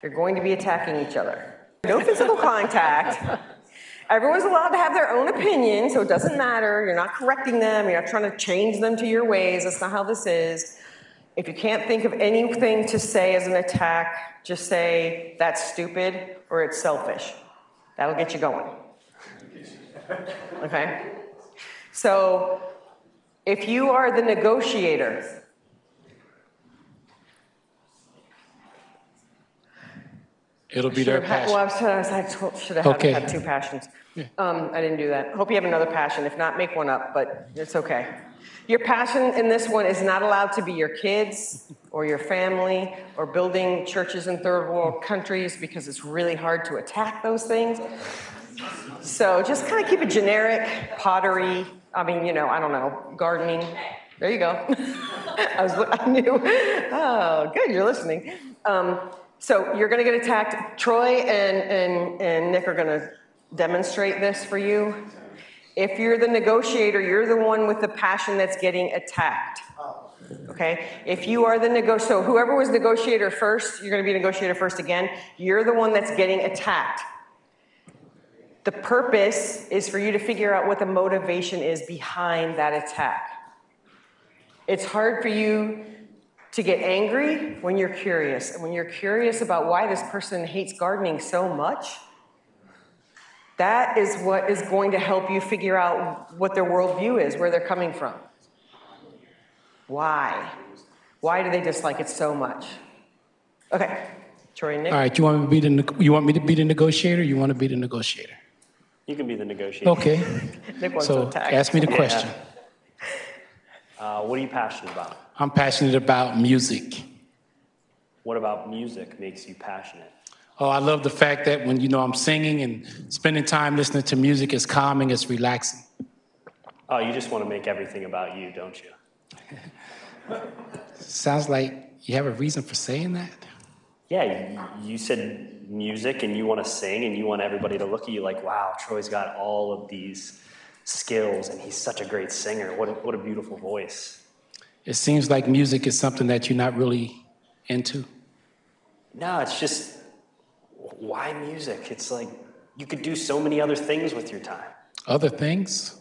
You're going to be attacking each other. No physical contact. Everyone's allowed to have their own opinion, so it doesn't matter. You're not correcting them. You're not trying to change them to your ways. That's not how this is. If you can't think of anything to say as an attack, just say, that's stupid or it's selfish. That'll get you going. Okay? So, if you are the negotiator, it'll be their passion. Well, I should have had two passions. Yeah. I didn't do that. Hope you have another passion. If not, make one up, but it's okay. Your passion in this one is not allowed to be your kids or your family or building churches in third world countries because it's really hard to attack those things. So just kind of keep it generic, pottery, I don't know, gardening. There you go. I knew. Oh, good, you're listening. So you're going to get attacked. Troy and Nick are going to demonstrate this for you. If you're the negotiator, you're the one with the passion that's getting attacked. Okay? If you are the so whoever was negotiator first, you're going to be negotiator first again. You're the one that's getting attacked. The purpose is for you to figure out what the motivation is behind that attack. It's hard for you to get angry when you're curious. And when you're curious about why this person hates gardening so much, that is what is going to help you figure out what their worldview is, where they're coming from. Why? Why do they dislike it so much? Okay, Troy and Nick. All right, you want me to be the negotiator? Or you want to be the negotiator? You can be the negotiator. Okay. Nick wants so to attack. Ask me the question. What are you passionate about? I'm passionate about music. What about music makes you passionate? Oh, I love the fact that when I'm singing and spending time listening to music, it's calming, it's relaxing. Oh, you just want to make everything about you, don't you? Sounds like you have a reason for saying that. Yeah, you said music and you want to sing and you want everybody to look at you like, wow, Troy's got all of these skills and he's such a great singer. What a beautiful voice. It seems like music is something that you're not really into. No, it's just, why music? It's like you could do so many other things with your time. Other things?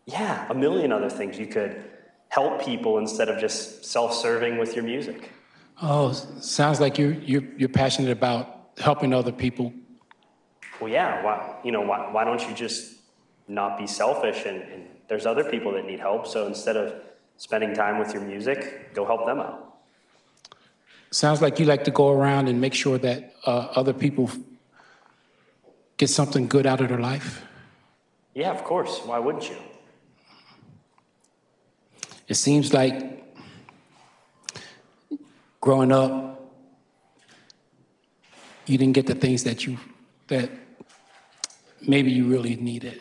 Yeah, a million other things. You could help people instead of just self-serving with your music. Oh, sounds like you're passionate about helping other people. Well, yeah. Why don't you just not be selfish? And there's other people that need help. So instead of spending time with your music, go help them out. Sounds like you like to go around and make sure that other people get something good out of their life. Yeah, of course. Why wouldn't you? It seems like growing up, you didn't get the things that maybe you really needed.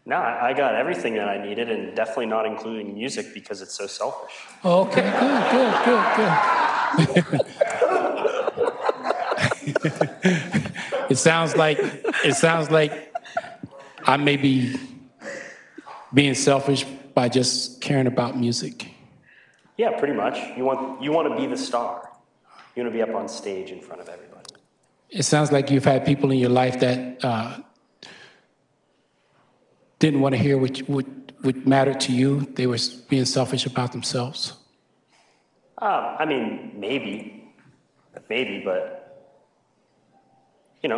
No, I got everything that I needed, and definitely not including music because it's so selfish. Oh, okay, good. It sounds like I may be being selfish by just caring about music. Yeah, pretty much. You want to be the star. You want to be up on stage in front of everybody. It sounds like you've had people in your life that didn't want to hear what mattered to you. They were being selfish about themselves. Maybe, but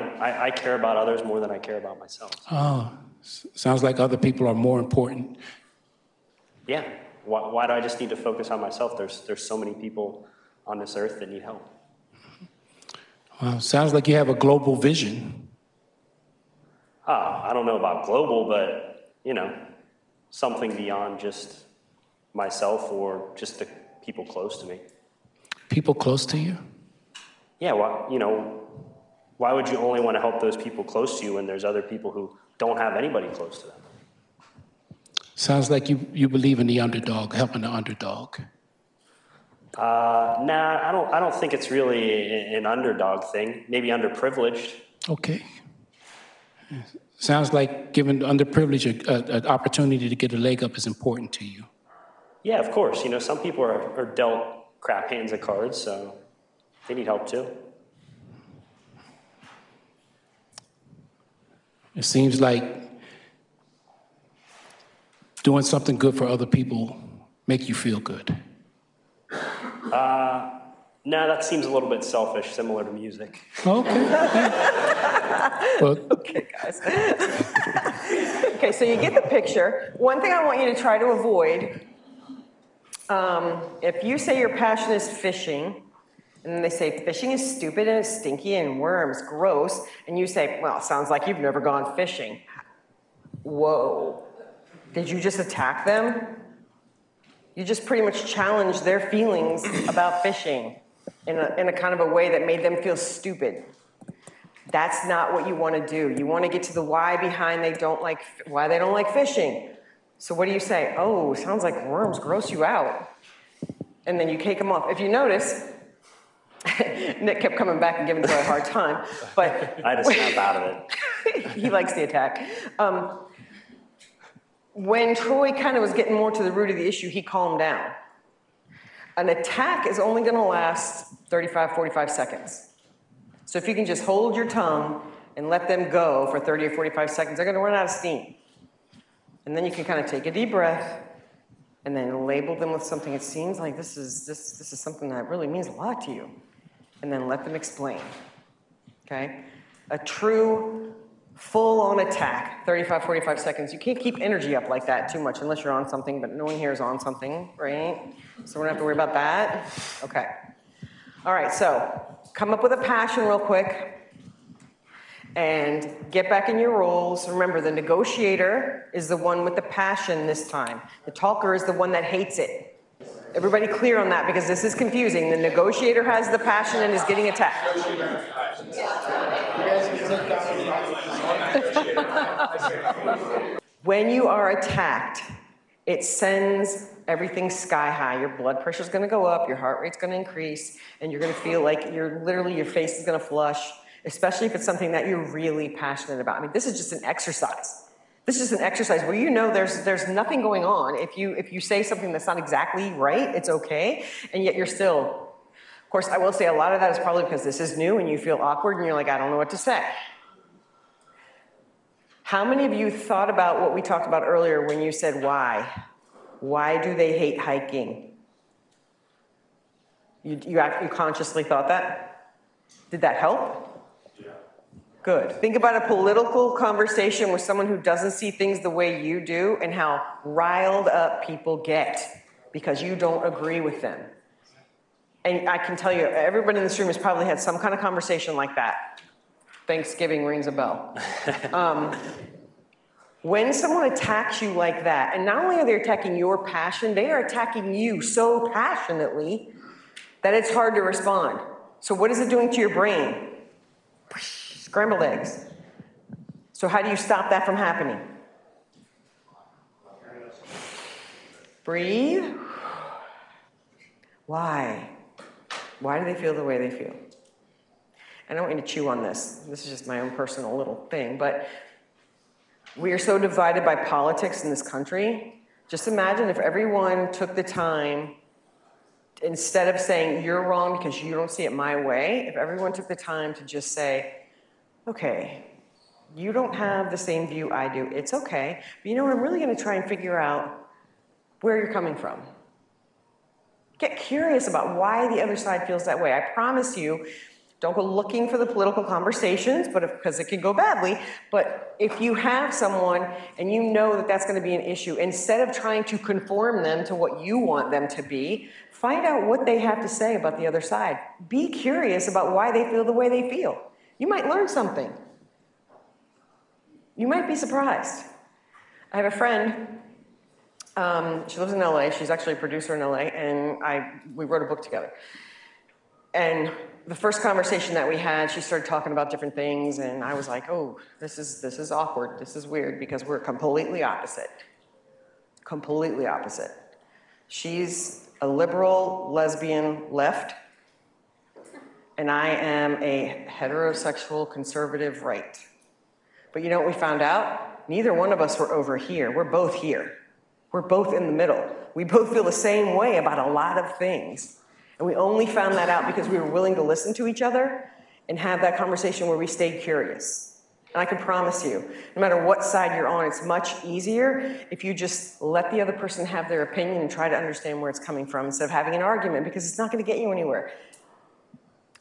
I care about others more than I care about myself. Oh, sounds like other people are more important. Yeah. Why do I just need to focus on myself? There's so many people on this earth that need help. Well, sounds like you have a global vision. I don't know about global, but, something beyond just myself or just the people close to me. People close to you? Yeah, why would you only want to help those people close to you when there's other people who don't have anybody close to them? Sounds like you believe in the underdog, helping the underdog. Nah, I don't think it's really an underdog thing. Maybe underprivileged. Okay. Sounds like giving the underprivileged an opportunity to get a leg up is important to you. Yeah, of course. Some people are dealt crap hands of cards, so they need help too. It seems like doing something good for other people make you feel good. No, that seems a little bit selfish, similar to music. Okay. Well, Okay, guys. Okay, so you get the picture. One thing I want you to try to avoid, if you say your passion is fishing, and then they say fishing is stupid and it's stinky and worms, gross, and you say, well, sounds like you've never gone fishing. Whoa. Did you just attack them? You just pretty much challenged their feelings about fishing in a kind of a way that made them feel stupid. That's not what you want to do. You want to get to the why behind why they don't like fishing. So what do you say? Oh, sounds like worms gross you out. And then you take them off. If you notice, Nick kept coming back and giving Troy a hard time, but I had to snap out of it. he likes the attack. When Troy kind of was getting more to the root of the issue, he calmed down. An attack is only going to last 35, 45 seconds. So if you can just hold your tongue and let them go for 30 or 45 seconds, they're going to run out of steam. And then you can kind of take a deep breath and then label them with something. It seems like this is something that really means a lot to you. And then let them explain. Okay? A true full-on attack, 35, 45 seconds. You can't keep energy up like that too much unless you're on something, but no one here is on something, right? So we don't have to worry about that. Okay. All right, so come up with a passion real quick and get back in your roles. Remember, the negotiator is the one with the passion this time. The talker is the one that hates it. Everybody clear on that because this is confusing. The negotiator has the passion and is getting attacked. When you are attacked, it sends everything sky high. Your blood pressure is going to go up, your heart rate's going to increase, and you're going to feel like your face is going to flush, especially if it's something that you're really passionate about. I mean, this is just an exercise. This is just an exercise where you know there's nothing going on. If you say something that's not exactly right, it's okay, and yet you're still. Of course, I will say a lot of that is probably because this is new and you feel awkward and you're like, I don't know what to say. How many of you thought about what we talked about earlier when you said why? Why do they hate hiking? You consciously thought that? Did that help? Yeah. Good. Think about a political conversation with someone who doesn't see things the way you do and how riled up people get because you don't agree with them. And I can tell you, everybody in this room has probably had some kind of conversation like that. Thanksgiving rings a bell. When someone attacks you like that, and not only are they attacking your passion, they are attacking you so passionately that it's hard to respond. So what is it doing to your brain? Scrambled eggs. So how do you stop that from happening? Breathe. Why? Why do they feel the way they feel? I don't want you to chew on this. This is just my own personal little thing, but we are so divided by politics in this country. Just imagine if everyone took the time, instead of saying you're wrong because you don't see it my way, if everyone took the time to just say, okay, you don't have the same view I do, it's okay, but you know what, I'm really gonna try and figure out where you're coming from. Get curious about why the other side feels that way. I promise you, don't go looking for the political conversations, because it can go badly. But if you have someone and you know that that's going to be an issue, instead of trying to conform them to what you want them to be, find out what they have to say about the other side. Be curious about why they feel the way they feel. You might learn something. You might be surprised. I have a friend. She lives in LA. She's actually a producer in LA, and we wrote a book together. And the first conversation that we had, she started talking about different things, and I was like, oh, this is awkward. This is weird because we're completely opposite. Completely opposite. She's a liberal, lesbian, left, and I am a heterosexual, conservative, right. But you know what we found out? Neither one of us were over here. We're both here. We're both in the middle. We both feel the same way about a lot of things. And we only found that out because we were willing to listen to each other and have that conversation where we stayed curious. And I can promise you, no matter what side you're on, it's much easier if you just let the other person have their opinion and try to understand where it's coming from instead of having an argument, because it's not going to get you anywhere.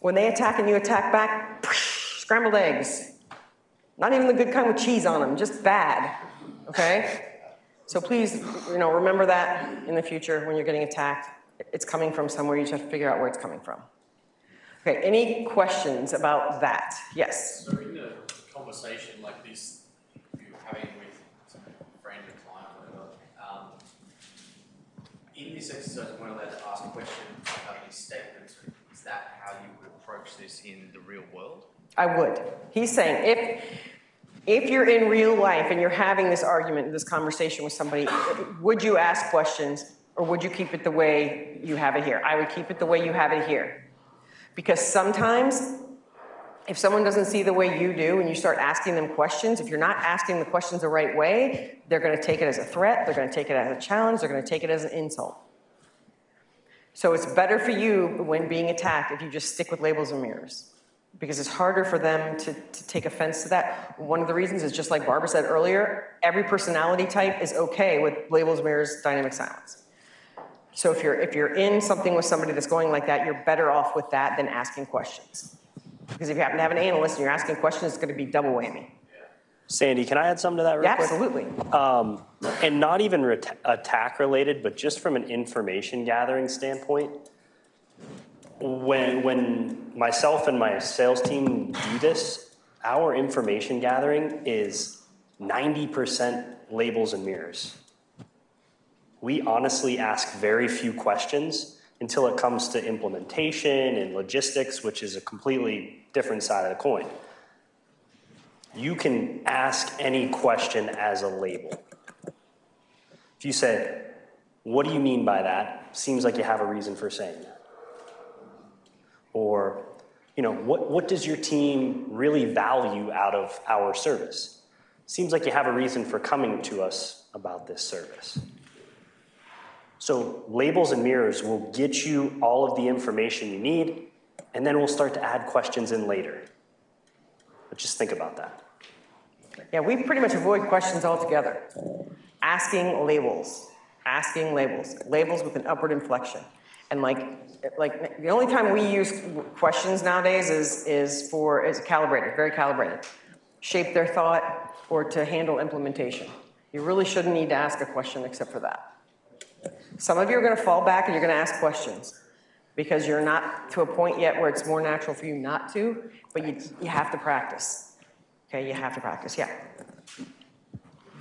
When they attack and you attack back, scrambled eggs. Not even the good kind with cheese on them, just bad, okay? So please, remember that in the future when you're getting attacked. It's coming from somewhere, you just have to figure out where it's coming from. Okay, any questions about that? Yes? So in a conversation like this you're having with some friend or client or whatever, in this exercise we're allowed to ask questions about these statements. Is that how you would approach this in the real world? I would. He's saying if you're in real life and you're having this argument, this conversation with somebody, would you ask questions or would you keep it the way you have it here? I would keep it the way you have it here. Because sometimes, if someone doesn't see the way you do and you start asking them questions, if you're not asking the questions the right way, they're going to take it as a threat, they're going to take it as a challenge, they're going to take it as an insult. So it's better for you when being attacked if you just stick with labels and mirrors. Because it's harder for them to take offense to that. One of the reasons is, just like Barbara said earlier, every personality type is okay with labels, mirrors, dynamic silence. So if you're in something with somebody that's going like that, you're better off with that than asking questions. Because if you happen to have an analyst and you're asking questions, it's going to be double whammy. Sandy, can I add something to that real quick? Absolutely. And not even attack related, but just from an information gathering standpoint, when myself and my sales team do this, our information gathering is 90% labels and mirrors. We honestly ask very few questions until it comes to implementation and logistics, which is a completely different side of the coin. You can ask any question as a label. If you say, what do you mean by that? Seems like you have a reason for saying that. Or, what does your team really value out of our service? Seems like you have a reason for coming to us about this service. So labels and mirrors will get you all of the information you need, and then we'll start to add questions in later. But just think about that. Yeah, we pretty much avoid questions altogether. Asking labels labels with an upward inflection. And like the only time we use questions nowadays is calibrated, very calibrated. Shape their thought or to handle implementation. You really shouldn't need to ask a question except for that. Some of you are going to fall back and you're going to ask questions because you're not to a point yet where it's more natural for you not to, but you have to practice. Okay, you have to practice, yeah.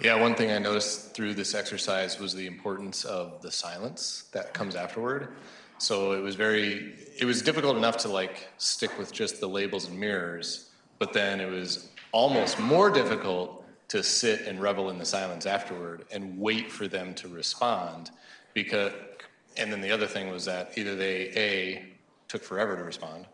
Yeah, one thing I noticed through this exercise was the importance of the silence that comes afterward. So it was difficult enough to stick with just the labels and mirrors, but then it was almost more difficult to sit and revel in the silence afterward and wait for them to respond. And then the other thing was that either they, A, took forever to respond,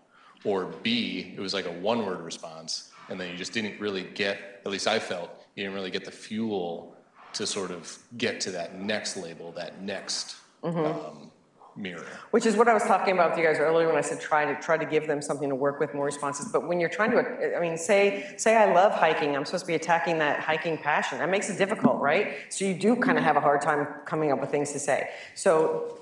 or B, it was like a one-word response, and then you just didn't really get, at least I felt, you didn't really get the fuel to sort of get to that next label, that next mirror. Which is what I was talking about with you guys earlier when I said try to give them something to work with, more responses. But when you're trying to, say I love hiking, I'm supposed to be attacking that hiking passion. That makes it difficult, right? So you do kind of have a hard time coming up with things to say. So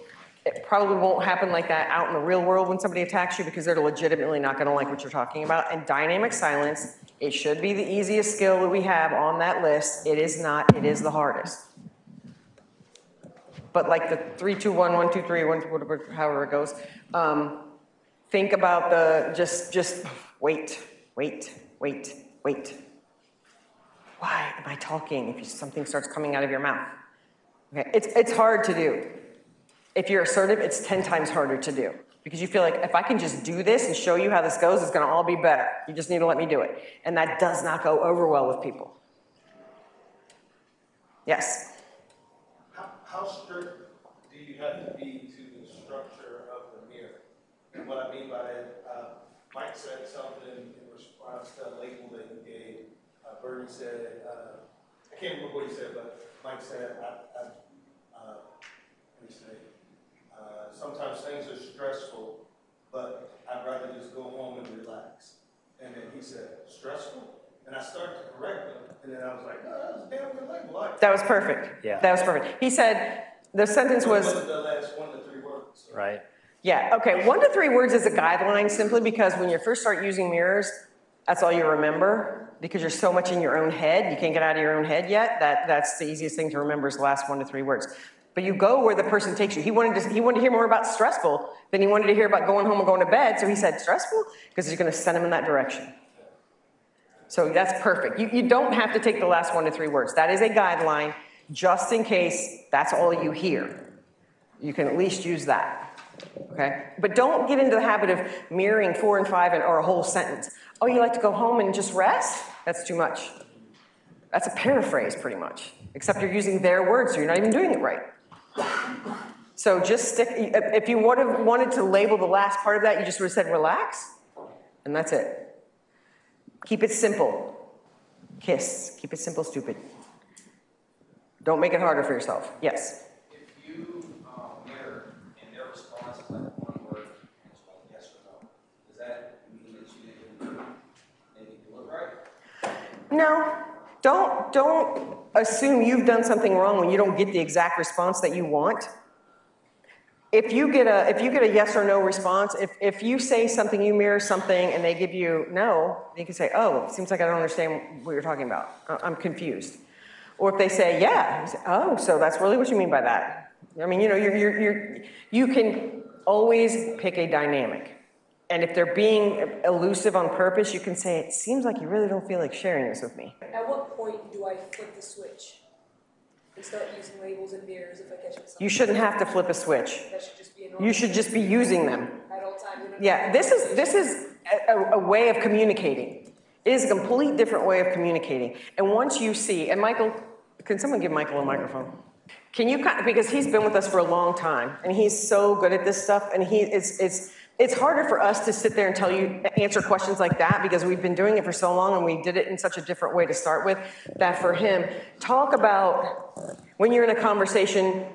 it probably won't happen like that out in the real world when somebody attacks you because they're legitimately not going to like what you're talking about. And dynamic silence, it should be the easiest skill that we have on that list. It is not. It is the hardest. But like the 3, 2, 1, 1, 2, 3, 1, whatever, however it goes, think about the just wait. Why am I talking if something starts coming out of your mouth? Okay, it's hard to do. If you're assertive, it's 10 times harder to do because you feel like if I can just do this and show you how this goes, it's going to all be better. You just need to let me do it. And that does not go over well with people. Yes? How strict do you have to be to the structure of the mirror? And what I mean by that, Mike said something in response to a label that you gave. Bernie said, I can't remember what he said, but Mike said, sometimes things are stressful, but I'd rather just go home and relax. And then he said, stressful? and I started to correct them, and then I was like, oh, that was a damn good label. That was perfect. Yeah. That was perfect. He said, the sentence What was, was the last 1 to 3 words? So. Right. yeah, okay, 1 to 3 words is a guideline simply because when you first start using mirrors, that's all you remember because you're so much in your own head. You can't get out of your own head yet. That's the easiest thing to remember is the last 1 to 3 words. But you go where the person takes you. He wanted to hear more about stressful than he wanted to hear about going home and going to bed. So he said stressful because he's going to send him in that direction. So that's perfect. You don't have to take the last 1 to 3 words. That is a guideline just in case that's all you hear. You can at least use that, okay? But don't get into the habit of mirroring 4 and 5 or a whole sentence. Oh, you like to go home and just rest? That's too much. That's a paraphrase pretty much, except you're using their words, so you're not even doing it right. So just stick, if you would have wanted to label the last part of that, you just would have said relax, and that's it. Keep it simple. KISS. Keep it simple, stupid. Don't make it harder for yourself. Yes? If you mirror and their response is like one word, and it's like yes or no, does that mean that you didn't do it right? No. Don't assume you've done something wrong when you don't get the exact response that you want. If you get a yes or no response, if you say something, you mirror something, and they give you no, you can say, oh, it seems like I don't understand what you're talking about. I'm confused. Or if they say, yeah, you say, oh, so that's really what you mean by that. I mean, you know, you can always pick a dynamic. And if they're being elusive on purpose, you can say, it seems like you really don't feel like sharing this with me. At what point do I flip the switch and start using labels and mirrors if I catch something? You shouldn't have to flip a switch. That should just be a normal. You should just be using them. At all times. Yeah, this is a way of communicating. It is a complete different way of communicating. And once you see, and Michael, can someone give Michael a microphone? Can you, because he's been with us for a long time, and he's so good at this stuff, and it's harder for us to sit there and answer questions like that because we've been doing it for so long and we did it in such a different way to start with, that for him, talk about when you're in a conversation,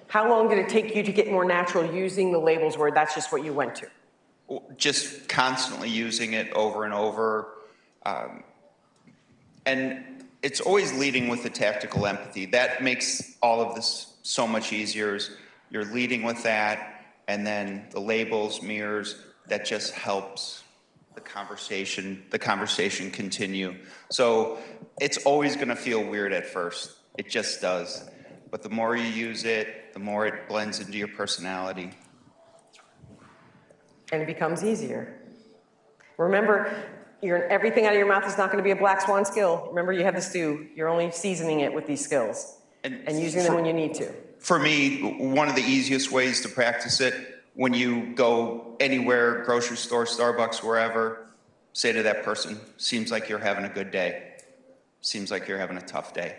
how long did it take you to get more natural using the labels where that's just what you went to? Just constantly using it over and over. And it's always leading with the tactical empathy. That makes all of this so much easier. You're leading with that. And then the labels, mirrors, that just helps the conversation continue. So it's always going to feel weird at first. It just does. But the more you use it, the more it blends into your personality. And it becomes easier. Remember, everything out of your mouth is not going to be a Black Swan skill. Remember, you have the stew. You're only seasoning it with these skills and using them when you need to. For me, one of the easiest ways to practice it, when you go anywhere, grocery store, Starbucks, wherever, say to that person, seems like you're having a good day. Seems like you're having a tough day.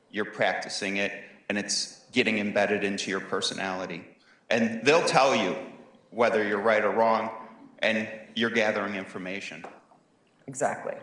You're practicing it, and it's getting embedded into your personality. And they'll tell you whether you're right or wrong, and you're gathering information. Exactly.